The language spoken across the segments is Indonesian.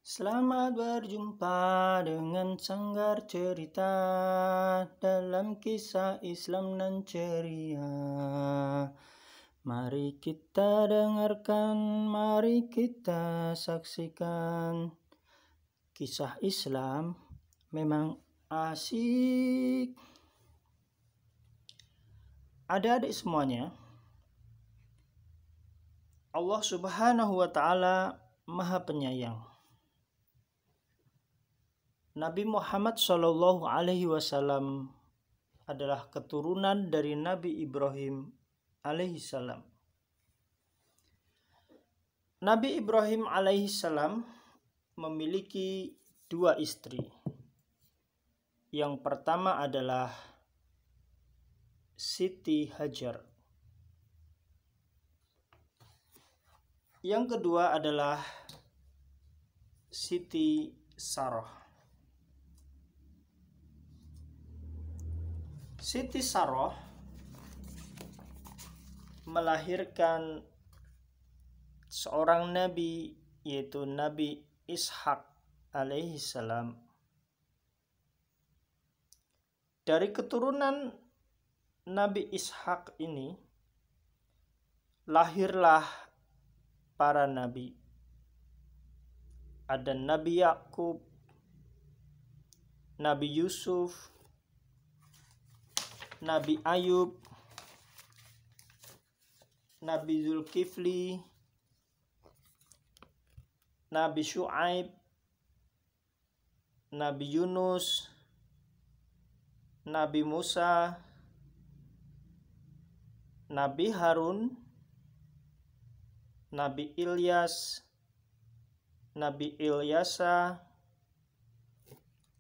Selamat berjumpa dengan Sanggar Cerita dalam kisah Islam nan ceria. Mari kita dengarkan, mari kita saksikan. Kisah Islam memang asik. Adik-adik semuanya, Allah Subhanahu wa Ta'ala Maha Penyayang. Nabi Muhammad Shallallahu Alaihi Wasallam adalah keturunan dari Nabi Ibrahim alaihi salam. Nabi Ibrahim alaihi salam memiliki dua istri. Yang pertama adalah Siti Hajar. Yang kedua adalah Siti Sarah. Siti Sarah melahirkan seorang nabi, yaitu Nabi Ishak alaihi salam. Dari keturunan Nabi Ishak ini lahirlah para nabi. Ada Nabi Yakub, Nabi Yusuf, Nabi Ayub, Nabi Zulkifli, Nabi Syuaib, Nabi Yunus, Nabi Musa, Nabi Harun, Nabi Ilyas, Nabi Ilyasa,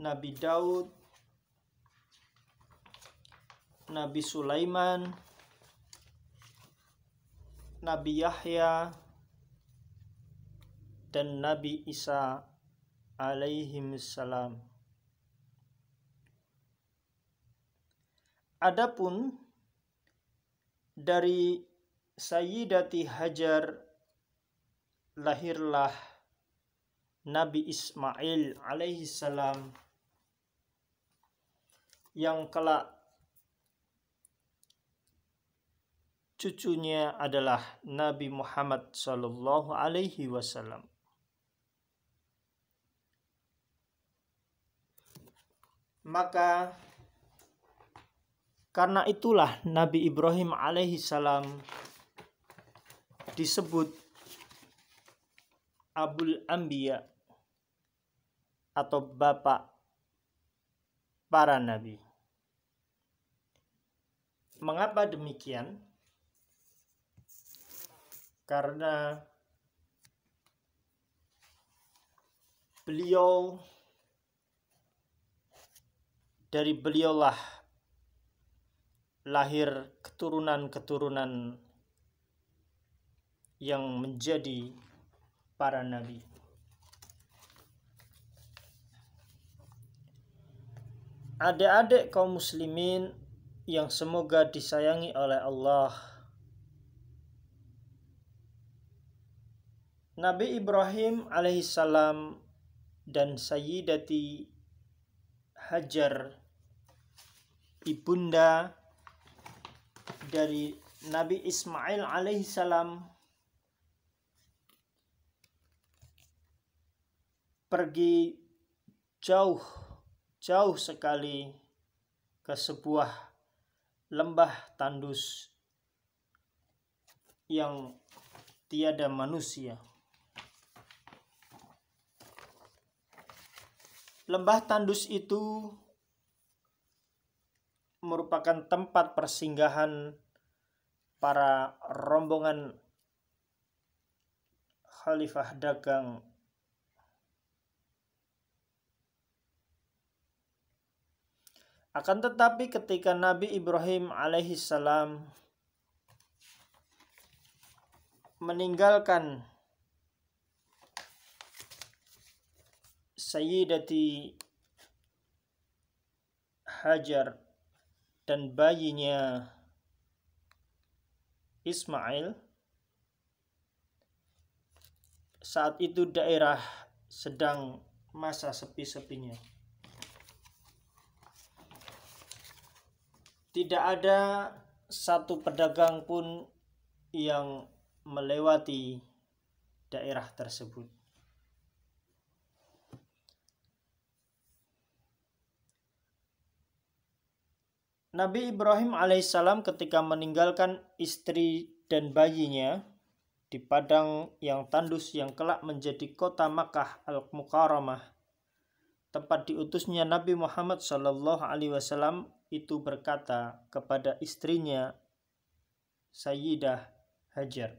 Nabi Daud, Nabi Sulaiman, Nabi Yahya, dan Nabi Isa alaihissalam. Adapun dari Sayyidati Hajar lahirlah Nabi Ismail alaihissalam, yang kelak cucunya adalah Nabi Muhammad Sallallahu Alaihi Wasallam. Maka karena itulah Nabi Ibrahim alaihi salam disebut Abul Anbiya atau bapak para nabi. Mengapa demikian? Karena dari beliaulah lahir keturunan-keturunan yang menjadi para nabi. Adik-adik kaum muslimin yang semoga disayangi oleh Allah, Nabi Ibrahim alaihissalam dan Sayyidati Hajar, ibunda dari Nabi Ismail alaihissalam, pergi jauh sekali ke sebuah lembah tandus yang tiada manusia. Lembah tandus itu merupakan tempat persinggahan para rombongan khalifah dagang. Akan tetapi ketika Nabi Ibrahim alaihissalam meninggalkan Sayyidati Hajar dan bayinya Ismail, saat itu daerah sedang masa sepi-sepinya. Tidak ada satu pedagang pun yang melewati daerah tersebut. Nabi Ibrahim alaihissalam ketika meninggalkan istri dan bayinya di padang yang tandus yang kelak menjadi kota Makkah al-Mukarramah, tempat diutusnya Nabi Muhammad SAW, itu berkata kepada istrinya Sayyidah Hajar,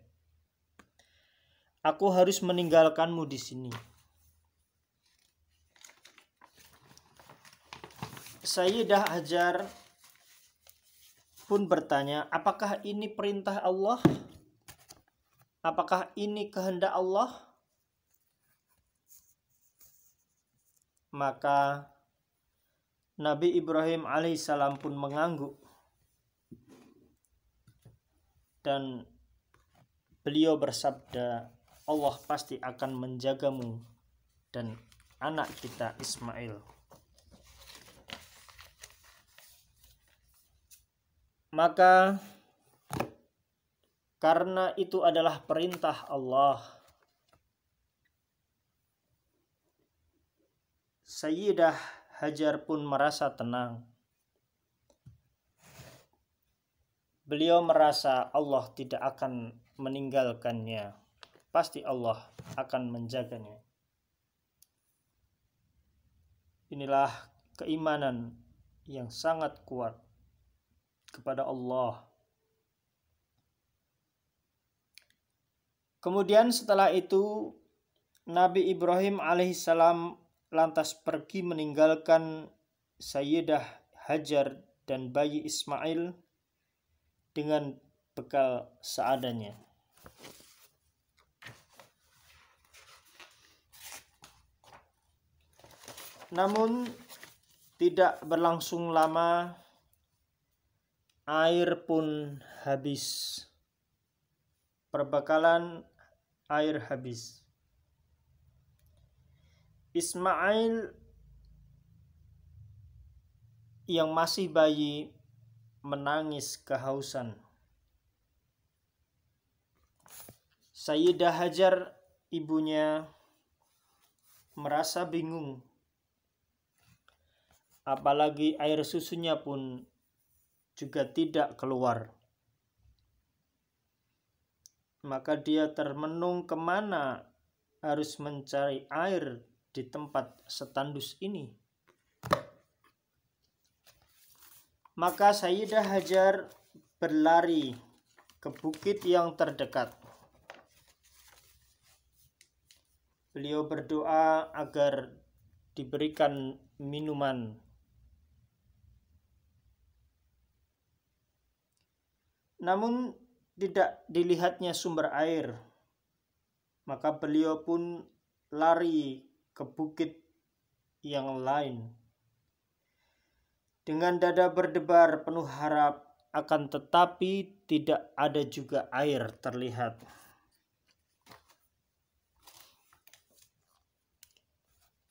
"Aku harus meninggalkanmu di sini." Sayyidah Hajar pun bertanya, "Apakah ini perintah Allah? Apakah ini kehendak Allah?" Maka Nabi Ibrahim alaihissalam pun mengangguk dan beliau bersabda, "Allah pasti akan menjagamu dan anak kita Ismail." Maka karena itu adalah perintah Allah, Sayyidah Hajar pun merasa tenang. Beliau merasa Allah tidak akan meninggalkannya. Pasti Allah akan menjaganya. Inilah keimanan yang sangat kuat kepada Allah. Kemudian setelah itu Nabi Ibrahim alaihissalam lantas pergi meninggalkan Sayyidah Hajar dan bayi Ismail dengan bekal seadanya. Namun tidak berlangsung lama, air pun habis. Perbekalan air habis. Ismail yang masih bayi menangis kehausan. Sayyidah Hajar, ibunya, merasa bingung. Apalagi air susunya pun juga tidak keluar. Maka dia termenung kemana harus mencari air di tempat setandus ini. Maka Sayyidah Hajar berlari ke bukit yang terdekat. Beliau berdoa agar diberikan minuman. Namun tidak dilihatnya sumber air. Maka beliau pun lari ke bukit yang lain. Dengan dada berdebar penuh harap, akan tetapi tidak ada juga air terlihat.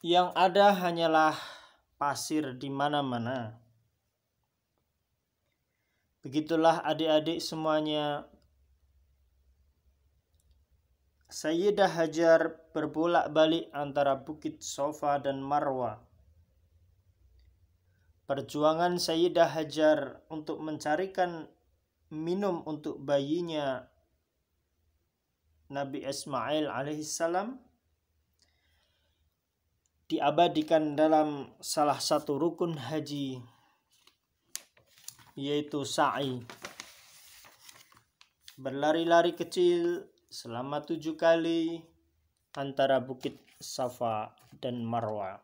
Yang ada hanyalah pasir di mana-mana. Begitulah adik-adik semuanya, Sayyidah Hajar berbolak-balik antara Bukit Safa dan Marwa. Perjuangan Sayyidah Hajar untuk mencarikan minum untuk bayinya Nabi Ismail alaihissalam diabadikan dalam salah satu rukun haji, yaitu sa'i. Berlari-lari kecil selama 7 kali antara Bukit Safa dan Marwa.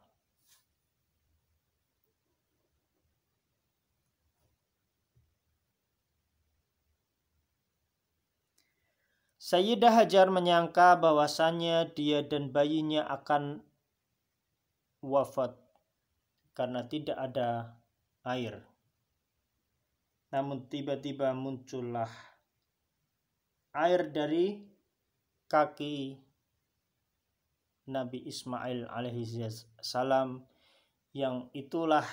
Sayyidah Hajar menyangka bahwasannya dia dan bayinya akan wafat karena tidak ada air. Namun tiba-tiba muncullah air dari kaki Nabi Ismail alaihi salam, yang itulah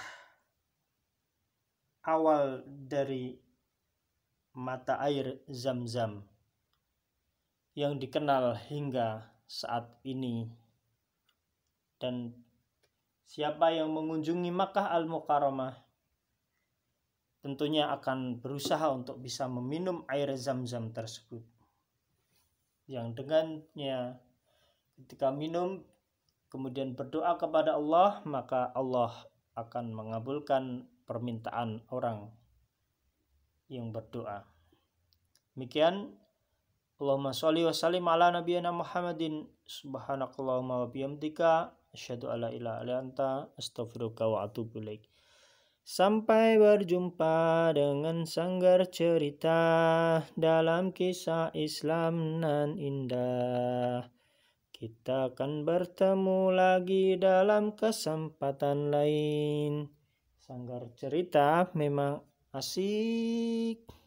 awal dari mata air Zam-Zam yang dikenal hingga saat ini. Dan siapa yang mengunjungi Makkah Al-Mukarramah tentunya akan berusaha untuk bisa meminum air Zam-Zam tersebut, yang dengannya ketika minum kemudian berdoa kepada Allah, maka Allah akan mengabulkan permintaan orang yang berdoa. Demikian, Allahumma sholli wa sallim ala nabiyyina Muhammadin, subhanakallahumma wa bihamdika, asyhadu alla ilaha illa anta, astaghfiruka wa atubu ilaik. Sampai berjumpa dengan Sanggar Cerita dalam kisah Islam nan indah. Kita akan bertemu lagi dalam kesempatan lain. Sanggar Cerita memang asik.